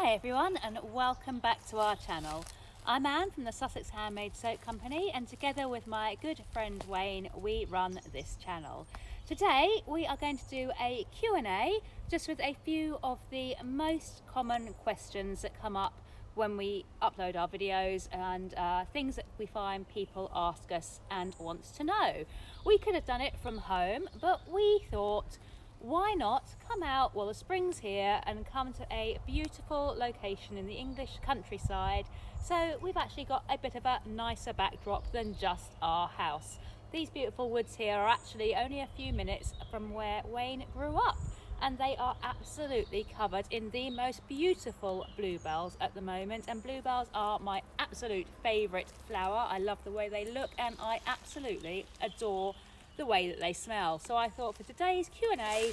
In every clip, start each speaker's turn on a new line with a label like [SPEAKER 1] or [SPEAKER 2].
[SPEAKER 1] Hi everyone and welcome back to our channel. I'm Anne from the Sussex Handmade Soap Company, and together with my good friend Wayne we run this channel. Today we are going to do a Q&A just with a few of the most common questions that come up when we upload our videos and things that we find people ask us and wants to know. We could have done it from home, but we thought, why not come out while the spring's here and come to a beautiful location in the English countryside. So we've actually got a bit of a nicer backdrop than just our house. These beautiful woods here are actually only a few minutes from where Wayne grew up, and they are absolutely covered in the most beautiful bluebells at the moment, and bluebells are my absolute favourite flower. I love the way they look and I absolutely adore the way that they smell. So I thought for today's Q&A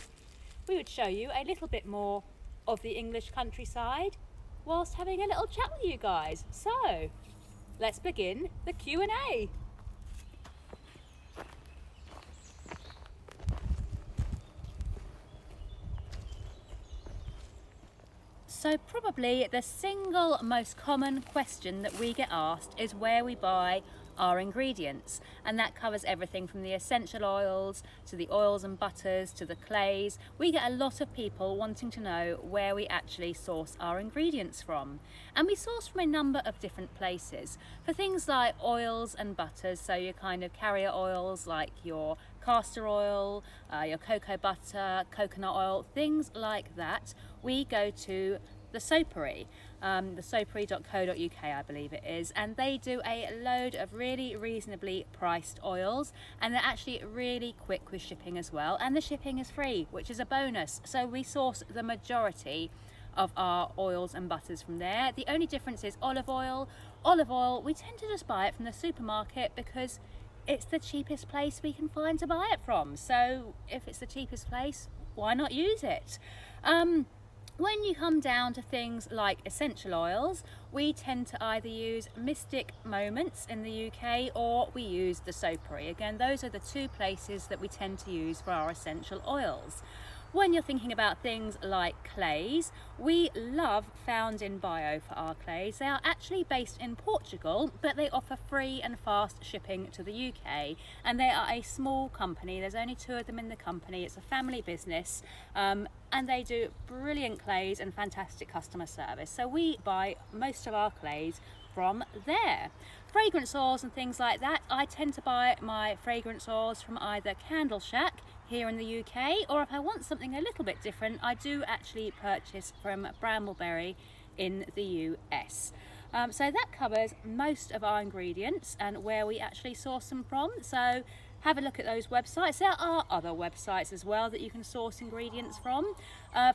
[SPEAKER 1] we would show you a little bit more of the English countryside whilst having a little chat with you guys. So let's begin the Q&A. So probably the single most common question that we get asked is where we buy our ingredients, and that covers everything from the essential oils to the oils and butters to the clays. We get a lot of people wanting to know where we actually source our ingredients from, and we source from a number of different places. For things like oils and butters, so your kind of carrier oils like your castor oil, your cocoa butter, coconut oil, things like that, we go to the soapery, the soapery.co.uk I believe it is, and they do a load of really reasonably priced oils, and they're actually really quick with shipping as well, and the shipping is free, which is a bonus. So we source the majority of our oils and butters from there. The only difference is olive oil. Olive oil, we tend to just buy it from the supermarket because it's the cheapest place we can find to buy it from. So if it's the cheapest place, why not use it? When you come down to things like essential oils, we tend to either use Mystic Moments in the UK or we use the Soapery. Again, those are the two places that we tend to use for our essential oils. When you're thinking about things like clays, we love Found in Bio for our clays. They are actually based in Portugal, but they offer free and fast shipping to the UK, and they are a small company. There's only two of them in the company. It's a family business, and they do brilliant clays and fantastic customer service. So we buy most of our clays from there. Fragrance oils and things like that, I tend to buy my fragrance oils from either Candle Shack here in the UK, or if I want something a little bit different, I do actually purchase from Brambleberry in the US. So that covers most of our ingredients and where we actually source them from. So have a look at those websites. There are other websites as well that you can source ingredients from.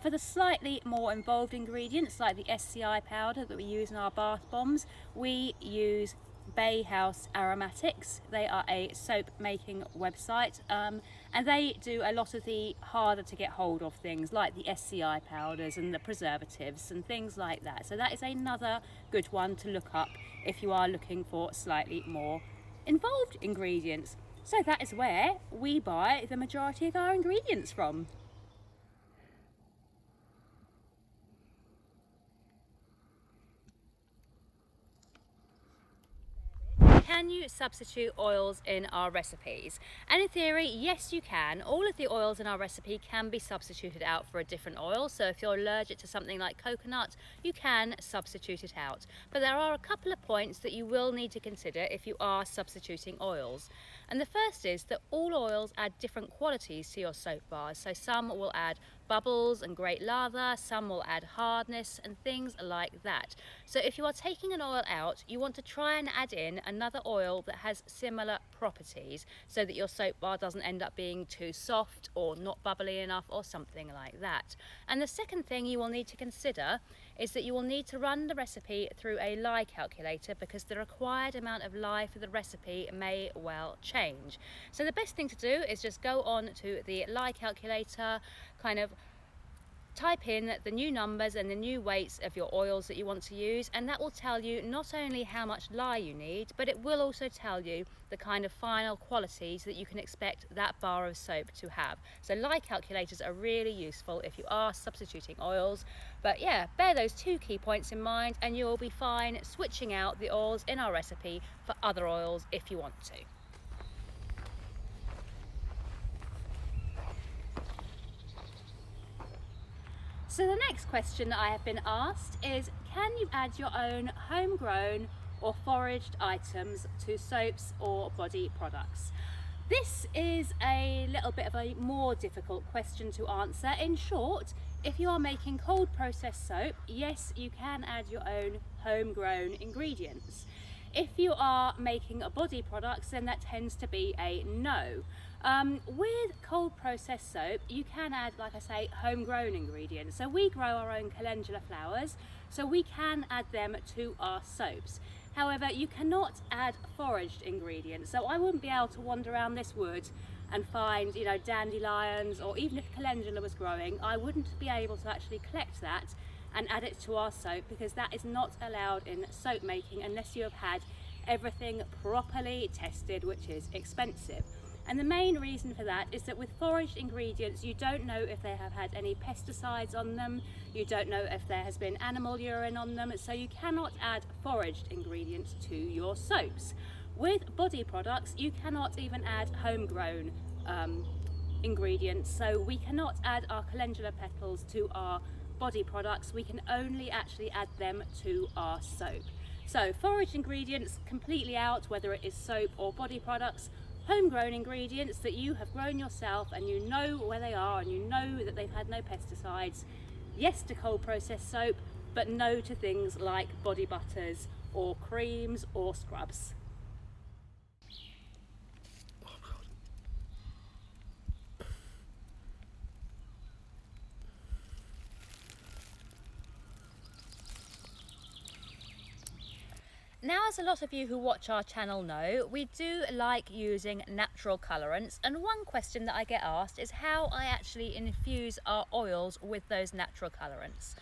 [SPEAKER 1] For the slightly more involved ingredients like the SCI powder that we use in our bath bombs, we use Bay House Aromatics. They are a soap making website, and they do a lot of the harder to get hold of things like the SCI powders and the preservatives and things like that. So that is another good one to look up if you are looking for slightly more involved ingredients. So that is where we buy the majority of our ingredients from. Can you substitute oils in our recipes? And in theory, yes you can. All of the oils in our recipe can be substituted out for a different oil. So if you're allergic to something like coconut, you can substitute it out. But there are a couple of points that you will need to consider if you are substituting oils. And the first is that all oils add different qualities to your soap bars. So some will add bubbles and great lather, some will add hardness and things like that. So if you are taking an oil out, you want to try and add in another oil that has similar properties so that your soap bar doesn't end up being too soft or not bubbly enough or something like that. And the second thing you will need to consider is that you will need to run the recipe through a lye calculator, because the required amount of lye for the recipe may well change. So the best thing to do is just go on to the lye calculator, kind of type in the new numbers and the new weights of your oils that you want to use, and that will tell you not only how much lye you need, but it will also tell you the kind of final qualities that you can expect that bar of soap to have. So lye calculators are really useful if you are substituting oils. But yeah, bear those 2 key points in mind and you'll be fine switching out the oils in our recipe for other oils if you want to. So the next question that I have been asked is, can you add your own homegrown or foraged items to soaps or body products? This is a little bit of a more difficult question to answer. In short, if you are making cold processed soap, yes, you can add your own homegrown ingredients. If you are making body products, then that tends to be a no. With cold processed soap, you can add, like I say, homegrown ingredients. So we grow our own calendula flowers, so we can add them to our soaps. However, you cannot add foraged ingredients. So I wouldn't be able to wander around this wood and find, dandelions, or even if calendula was growing, I wouldn't be able to actually collect that and add it to our soap, because that is not allowed in soap making unless you have had everything properly tested, which is expensive. And the main reason for that is that with foraged ingredients, you don't know if they have had any pesticides on them, you don't know if there has been animal urine on them, so you cannot add foraged ingredients to your soaps. With body products, you cannot even add homegrown ingredients, so we cannot add our calendula petals to our body products, we can only actually add them to our soap. So foraged ingredients completely out, whether it is soap or body products. Homegrown ingredients that you have grown yourself and you know where they are and you know that they've had no pesticides, yes to cold processed soap, but no to things like body butters or creams or scrubs. Now, as a lot of you who watch our channel know, we do like using natural colourants, and one question that I get asked is how I actually infuse our oils with those natural colourants.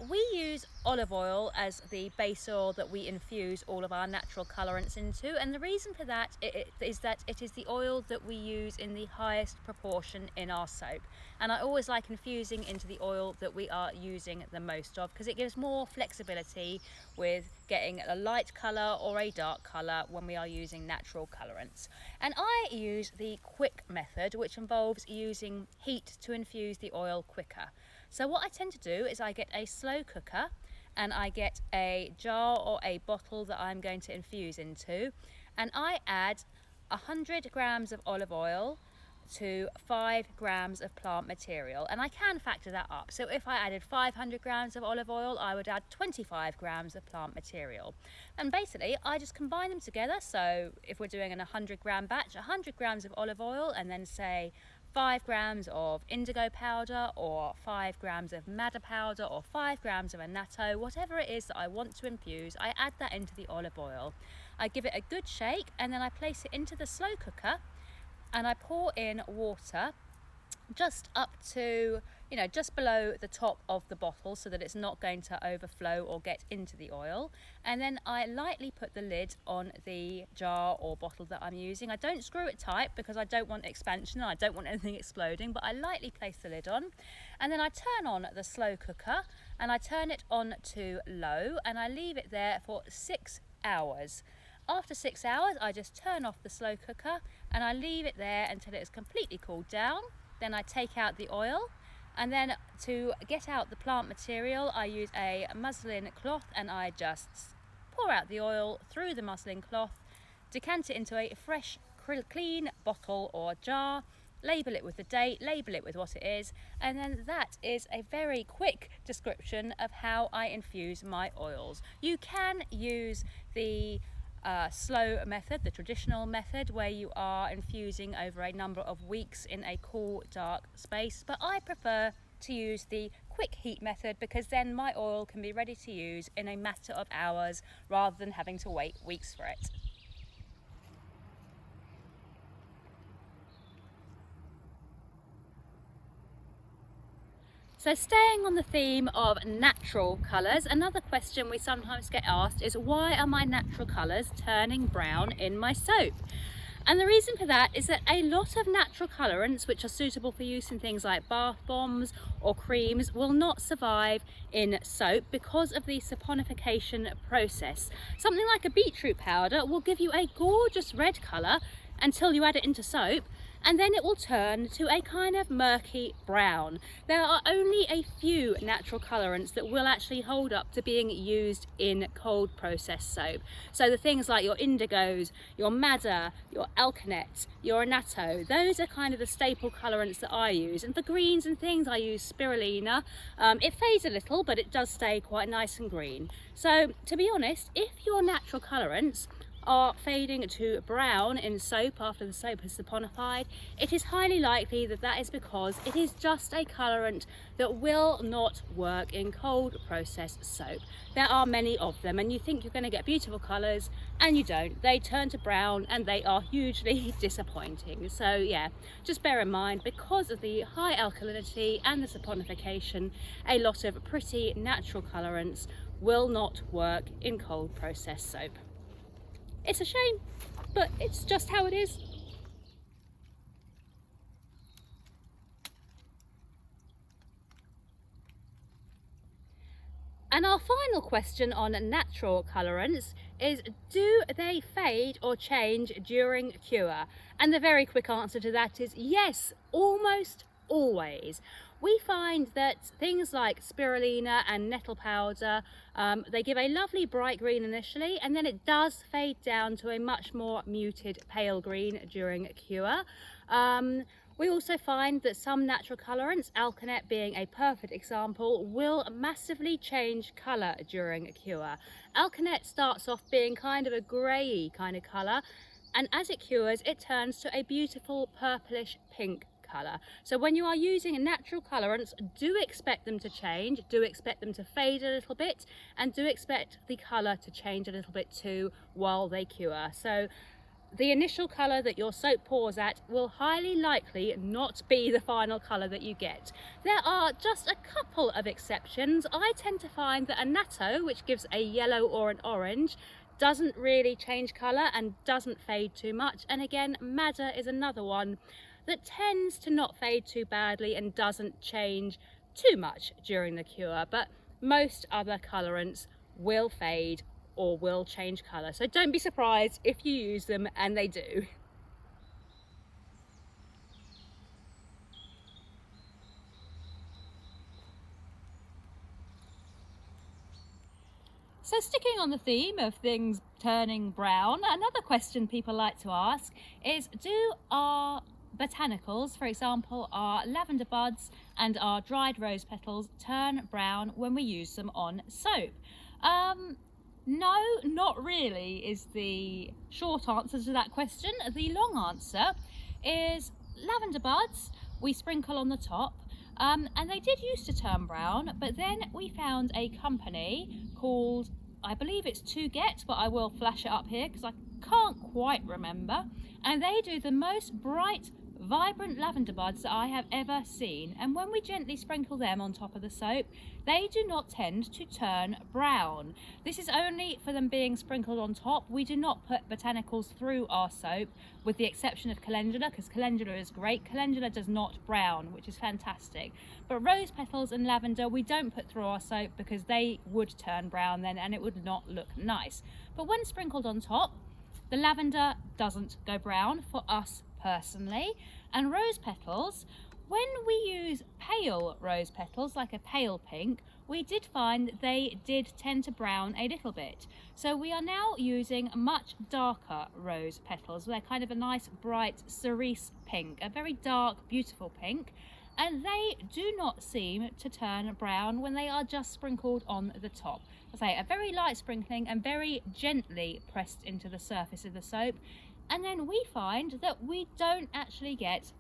[SPEAKER 1] We use olive oil as the base oil that we infuse all of our natural colourants into, and the reason for that is that it is the oil that we use in the highest proportion in our soap. And I always like infusing into the oil that we are using the most of, because it gives more flexibility with getting a light colour or a dark colour when we are using natural colourants. And I use the quick method, which involves using heat to infuse the oil quicker. So what I tend to do is I get a slow cooker and I get a jar or a bottle that I'm going to infuse into, and I add 100 grams of olive oil to 5 grams of plant material, and I can factor that up. So if I added 500 grams of olive oil, I would add 25 grams of plant material. And basically I just combine them together. So if we're doing an 100 gram batch, 100 grams of olive oil and then say 5 grams of indigo powder or 5 grams of madder powder or 5 grams of annatto, whatever it is that I want to infuse, I add that into the olive oil. I give it a good shake and then I place it into the slow cooker and I pour in water just up to, just below the top of the bottle so that it's not going to overflow or get into the oil. And then I lightly put the lid on the jar or bottle that I'm using. I don't screw it tight because I don't want expansion and I don't want anything exploding, but I lightly place the lid on. And then I turn on the slow cooker and I turn it on to low and I leave it there for 6 hours. After 6 hours, I just turn off the slow cooker and I leave it there until it is completely cooled down. Then I take out the oil, and then to get out the plant material, I use a muslin cloth and I just pour out the oil through the muslin cloth, decant it into a fresh, clean bottle or jar, label it with the date, label it with what it is, and then that is a very quick description of how I infuse my oils. You can use the slow method, the traditional method, where you are infusing over a number of weeks in a cool, dark space, but I prefer to use the quick heat method because then my oil can be ready to use in a matter of hours rather than having to wait weeks for it. So staying on the theme of natural colours, another question we sometimes get asked is, why are my natural colours turning brown in my soap? And the reason for that is that a lot of natural colorants which are suitable for use in things like bath bombs or creams will not survive in soap because of the saponification process. Something like a beetroot powder will give you a gorgeous red colour until you add it into soap, and then it will turn to a kind of murky brown. There are only a few natural colorants that will actually hold up to being used in cold processed soap. So the things like your indigos, your madder, your alkanet, your annatto, those are kind of the staple colorants that I use. And for greens and things, I use spirulina. It fades a little, but it does stay quite nice and green. So to be honest, if your natural colorants are fading to brown in soap after the soap has saponified, it is highly likely that that is because it is just a colorant that will not work in cold processed soap. There are many of them, and you think you're going to get beautiful colors and you don't. They turn to brown and they are hugely disappointing. So yeah, just bear in mind, because of the high alkalinity and the saponification, a lot of pretty natural colorants will not work in cold processed soap. It's a shame, but it's just how it is. And our final question on natural colorants is, do they fade or change during cure? And the very quick answer to that is yes, almost always. We find that things like spirulina and nettle powder, they give a lovely bright green initially, and then it does fade down to a much more muted pale green during cure. We also find that some natural colorants, alkanet being a perfect example, will massively change colour during a cure. Alkanet starts off being kind of a grey kind of colour, and as it cures, it turns to a beautiful purplish pink colour. So when you are using natural colorants, do expect them to change, do expect them to fade a little bit, and do expect the colour to change a little bit too while they cure. So the initial colour that your soap pours at will highly likely not be the final colour that you get. There are just a couple of exceptions. I tend to find that annatto, which gives a yellow or an orange, doesn't really change colour and doesn't fade too much. And again, madder is another one that tends to not fade too badly and doesn't change too much during the cure, but most other colorants will fade or will change colour. So don't be surprised if you use them and they do. So sticking on the theme of things turning brown, another question people like to ask is, do our botanicals, for example our lavender buds and our dried rose petals, turn brown when we use them on soap? No, not really is the short answer to that question. The long answer is lavender buds we sprinkle on the top, and they did used to turn brown, but then we found a company called, I believe it's To Get, but I will flash it up here because I can't quite remember, and they do the most bright, vibrant lavender buds that I have ever seen, and when we gently sprinkle them on top of the soap, they do not tend to turn brown. This is only for them being sprinkled on top. We do not put botanicals through our soap, with the exception of calendula, because calendula is great. Calendula does not brown, which is fantastic, but rose petals and lavender we don't put through our soap because they would turn brown then and it would not look nice. But when sprinkled on top, the lavender doesn't go brown for us personally. And rose petals, when we use pale rose petals, like a pale pink, we did find they did tend to brown a little bit. So we are now using much darker rose petals. They're kind of a nice bright cerise pink, a very dark, beautiful pink, and they do not seem to turn brown when they are just sprinkled on the top. I say a very light sprinkling and very gently pressed into the surface of the soap, and then we find that we don't actually get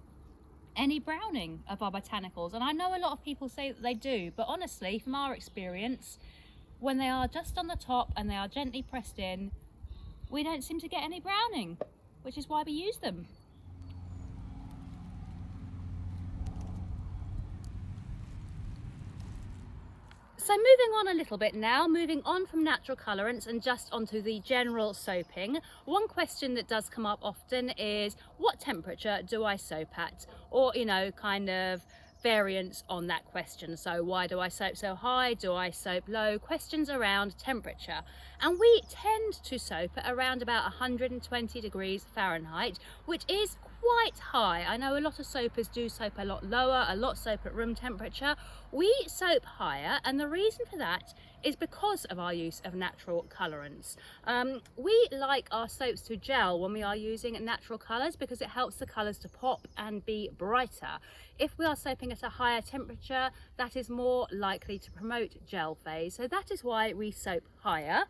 [SPEAKER 1] any browning of our botanicals. And I know a lot of people say that they do, but honestly, from our experience, when they are just on the top and they are gently pressed in, we don't seem to get any browning, which is why we use them. So moving on a little bit now, moving on from natural colorants and just onto the general soaping. One question that does come up often is, what temperature do I soap at? Or, you know, kind of variants on that question. So why do I soap so high? Do I soap low? Questions around temperature. And we tend to soap at around about 120 degrees Fahrenheit, which is quite high. I know a lot of soapers do soap a lot lower, a lot soap at room temperature. We soap higher, and the reason for that is because of our use of natural colorants. We like our soaps to gel when we are using natural colors because it helps the colors to pop and be brighter. If we are soaping at a higher temperature, that is more likely to promote gel phase, so that is why we soap higher.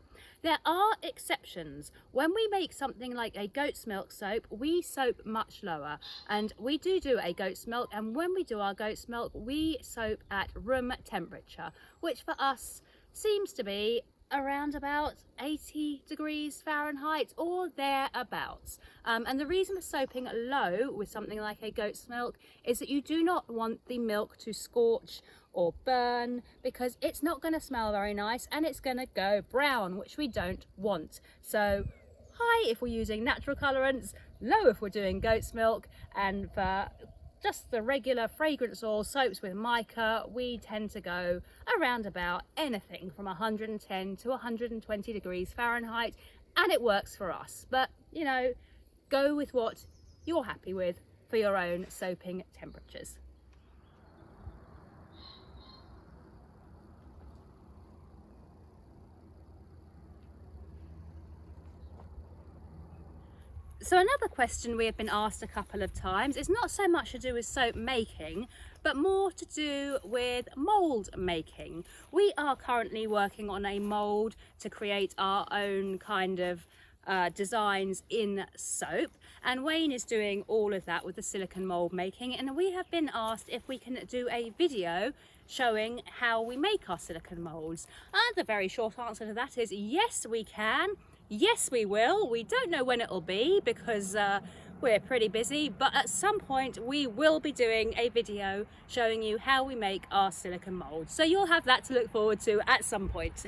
[SPEAKER 1] There are exceptions. When we make something like a goat's milk soap, we soap much lower, and we do a goat's milk, and when we do our goat's milk, we soap at room temperature, which for us seems to be around about 80 degrees Fahrenheit or thereabouts. And the reason for soaping low with something like a goat's milk is that you do not want the milk to scorch or burn, because it's not going to smell very nice and it's going to go brown, which we don't want. So high if we're using natural colorants, low if we're doing goat's milk, and for just the regular fragrance oil soaps with mica, we tend to go around about anything from 110 to 120 degrees Fahrenheit, and it works for us. But, you know, go with what you're happy with for your own soaping temperatures. So another question we have been asked a couple of times is not so much to do with soap making, but more to do with mould making. We are currently working on a mould to create our own kind of designs in soap, and Wayne is doing all of that with the silicone mould making, and we have been asked if we can do a video showing how we make our silicone moulds. And the very short answer to that is yes, we can. Yes, we will. We don't know when it'll be because we're pretty busy, but at some point we will be doing a video showing you how we make our silicone mould. So you'll have that to look forward to at some point.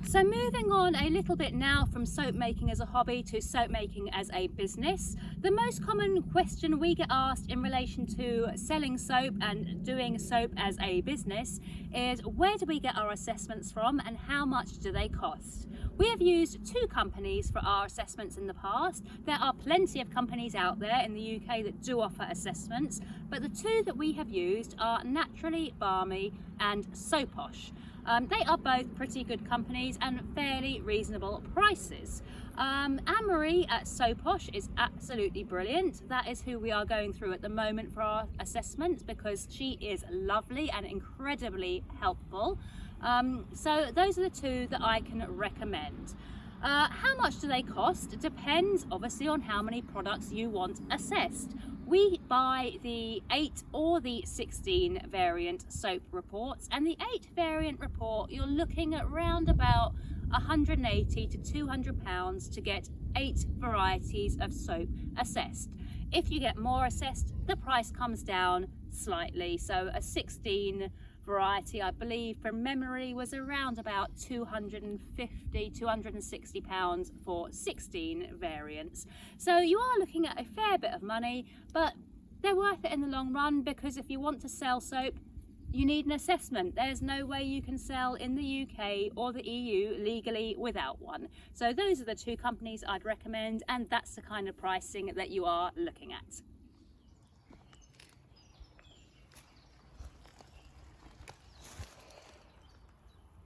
[SPEAKER 1] So moving on a little bit now from soap making as a hobby to soap making as a business, the most common question we get asked in relation to selling soap and doing soap as a business is, where do we get our assessments from and how much do they cost? We have used 2 companies for our assessments in the past. There are plenty of companies out there in the UK that do offer assessments, but the 2 that we have used are Naturally Balmy and Soaposh. They are both pretty good companies and fairly reasonable prices. Anne-Marie at Soaposh is absolutely brilliant. That is who we are going through at the moment for our assessments because she is lovely and incredibly helpful. So those are the 2 that I can recommend. How much do they cost? It depends obviously on how many products you want assessed. We buy the 8 or the 16 variant soap reports, and the 8 variant report you're looking at around about 180 to 200 pounds to get 8 varieties of soap assessed. If you get more assessed, the price comes down slightly. So a 16 variety, I believe from memory, was around about 250, 260 pounds for 16 variants. So you are looking at a fair bit of money, but they're worth it in the long run, because if you want to sell soap, you need an assessment. There's no way you can sell in the UK or the EU legally without one. So those are the 2 companies I'd recommend, and that's the kind of pricing that you are looking at.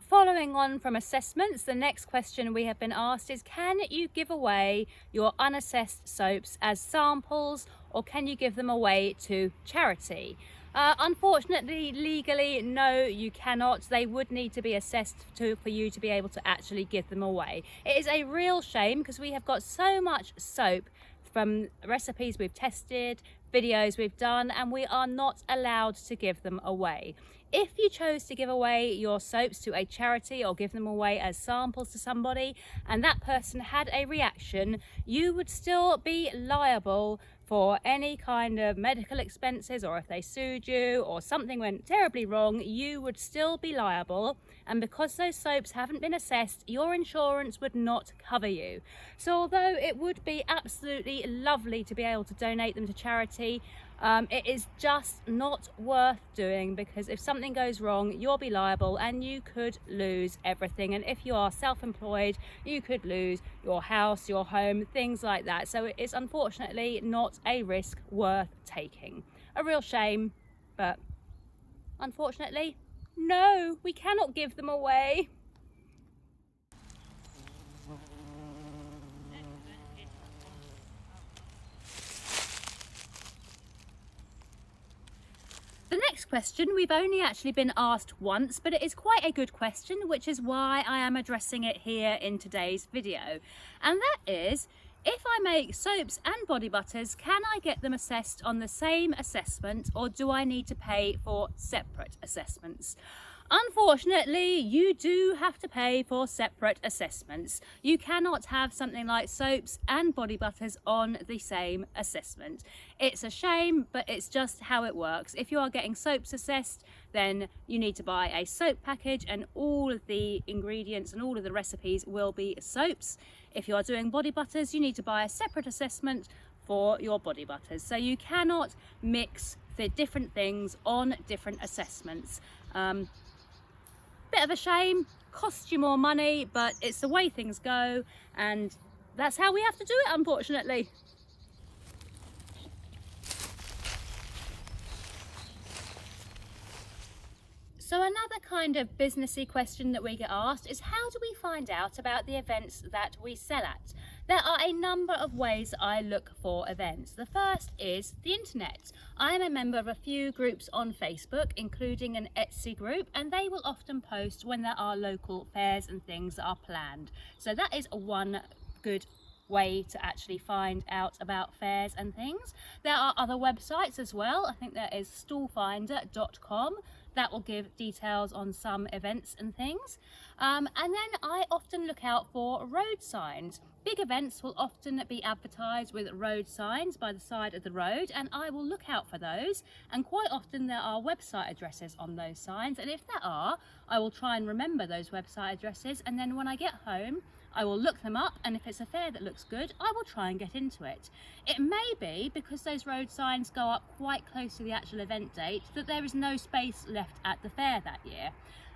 [SPEAKER 1] Following on from assessments, the next question we have been asked is, can you give away your unassessed soaps as samples, or can you give them away to charity? Unfortunately, legally, no, you cannot. They would need to be assessed for you to be able to actually give them away. It is a real shame because we have got so much soap from recipes we've tested, videos we've done, and we are not allowed to give them away. If you chose to give away your soaps to a charity or give them away as samples to somebody and that person had a reaction, you would still be liable for any kind of medical expenses, or if they sued you or something went terribly wrong, you would still be liable. And because those soaps haven't been assessed, your insurance would not cover you. So although it would be absolutely lovely to be able to donate them to charity, it is just not worth doing, because if something goes wrong, you'll be liable and you could lose everything. And if you are self-employed, you could lose your house, your home, things like that. So it is unfortunately not a risk worth taking. A real shame, but unfortunately, no, we cannot give them away. The next question we've only actually been asked once, but it is quite a good question, which is why I am addressing it here in today's video. And that is, if I make soaps and body butters, can I get them assessed on the same assessment, or do I need to pay for separate assessments? Unfortunately, you do have to pay for separate assessments. You cannot have something like soaps and body butters on the same assessment. It's a shame, but it's just how it works. If you are getting soaps assessed, then you need to buy a soap package and all of the ingredients and all of the recipes will be soaps. If you are doing body butters, you need to buy a separate assessment for your body butters. So you cannot mix the different things on different assessments. Bit of a shame, costs you more money, but it's the way things go, and that's how we have to do it, unfortunately. So another kind of businessy question that we get asked is, how do we find out about the events that we sell at? There are a number of ways I look for events. The first is the internet. I am a member of a few groups on Facebook, including an Etsy group, and they will often post when there are local fairs and things that are planned. So that is one good way to actually find out about fairs and things. There are other websites as well. I think there is stallfinder.com. That will give details on some events and things. And then I often look out for road signs. Big events will often be advertised with road signs by the side of the road, and I will look out for those. And quite often there are website addresses on those signs, and if there are, I will try and remember those website addresses, and then when I get home, I will look them up, and if it's a fair that looks good, I will try and get into it. It may be, because those road signs go up quite close to the actual event date, that there is no space left at the fair that year.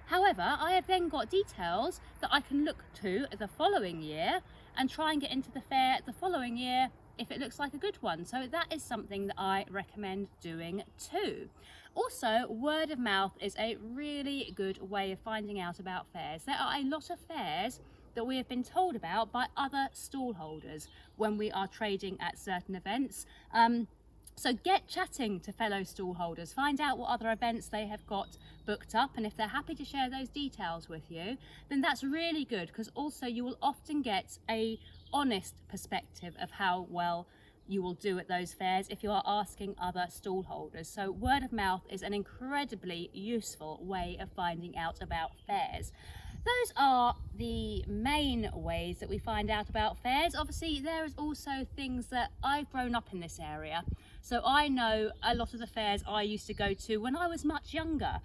[SPEAKER 1] However, I have then got details that I can look to the following year and try and get into the fair the following year if it looks like a good one. So that is something that I recommend doing too. Also, word of mouth is a really good way of finding out about fairs. There are a lot of fairs that we have been told about by other stall holders when we are trading at certain events. So get chatting to fellow stall holders, find out what other events they have got booked up, and if they're happy to share those details with you, then that's really good, because also you will often get a honest perspective of how well you will do at those fairs if you are asking other stall holders. So word of mouth is an incredibly useful way of finding out about fairs. Those are the main ways that we find out about fairs. Obviously, there is also things that I've grown up in this area. So I know a lot of the fairs I used to go to when I was much younger.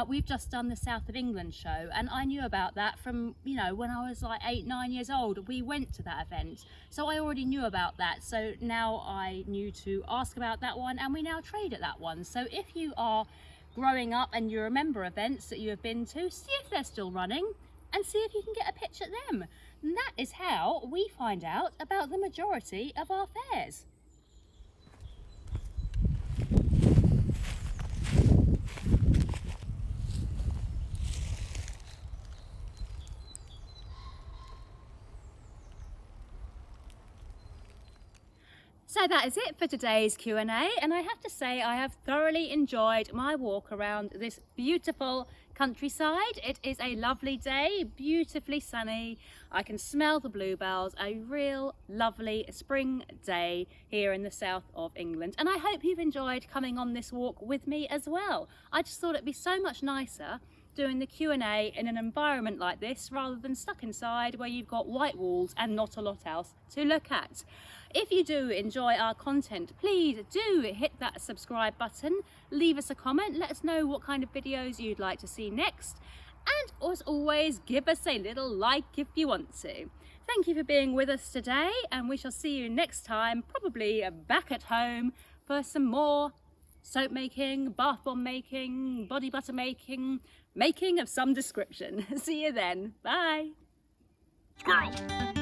[SPEAKER 1] We've just done the South of England show, and I knew about that from, when I was like 8-9 years old. We went to that event. So I already knew about that. So now I knew to ask about that one, and we now trade at that one. So if you are growing up and you remember events that you have been to, see if they're still running and see if you can get a pitch at them. And that is how we find out about the majority of our fairs. So So that is it for today's Q&A, and I have to say I have thoroughly enjoyed my walk around this beautiful countryside. It is a lovely day, beautifully sunny. I can smell the bluebells, a real lovely spring day here in the south of England, and I hope you've enjoyed coming on this walk with me as well. I just thought it'd be so much nicer doing the Q&A in an environment like this rather than stuck inside where you've got white walls and not a lot else to look at. If you do enjoy our content, please do hit that subscribe button, leave us a comment, let us know what kind of videos you'd like to see next, and as always, give us a little like if you want to. Thank you for being with us today, and we shall see you next time, probably back at home for some more soap making, bath bomb making, body butter making of some description. See you then. Bye.
[SPEAKER 2] Squirrels.